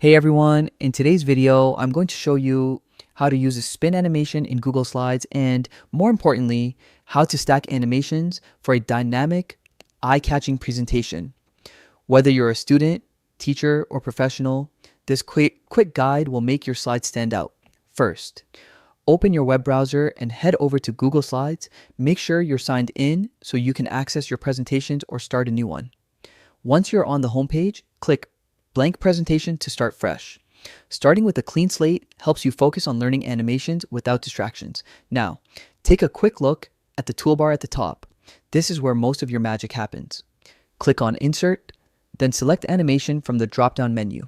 Hey everyone, in today's video, I'm going to show you how to use a spin animation in Google Slides and, more importantly, how to stack animations for a dynamic, eye-catching presentation. Whether you're a student, teacher, or professional, this quick guide will make your slides stand out. First, open your web browser and head over to Google Slides. Make sure you're signed in so you can access your presentations or start a new one. Once you're on the homepage, click Blank Presentation to start fresh. Starting with a clean slate helps you focus on learning animations without distractions. Now, take a quick look at the toolbar at the top. This is where most of your magic happens. Click on Insert, then select Animation from the drop-down menu.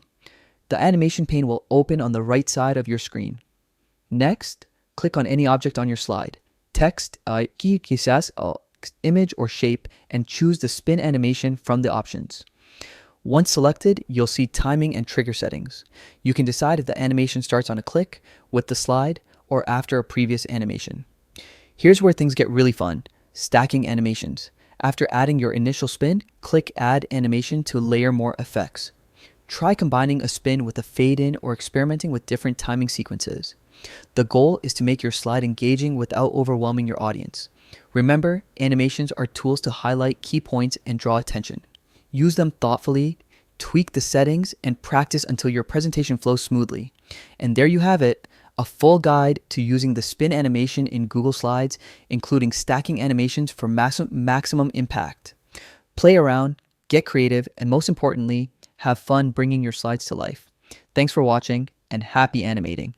The animation pane will open on the right side of your screen. Next, click on any object on your slide. Text, quizás, image, or shape, and choose the spin animation from the options. Once selected, you'll see timing and trigger settings. You can decide if the animation starts on a click, with the slide, or after a previous animation. Here's where things get really fun: stacking animations. After adding your initial spin, click Add Animation to layer more effects. Try combining a spin with a fade in or experimenting with different timing sequences. The goal is to make your slide engaging without overwhelming your audience. Remember, animations are tools to highlight key points and draw attention. Use them thoughtfully, tweak the settings, and practice until your presentation flows smoothly. And there you have it, a full guide to using the spin animation in Google Slides, including stacking animations for maximum impact. Play around, get creative, and most importantly, have fun bringing your slides to life. Thanks for watching, and happy animating.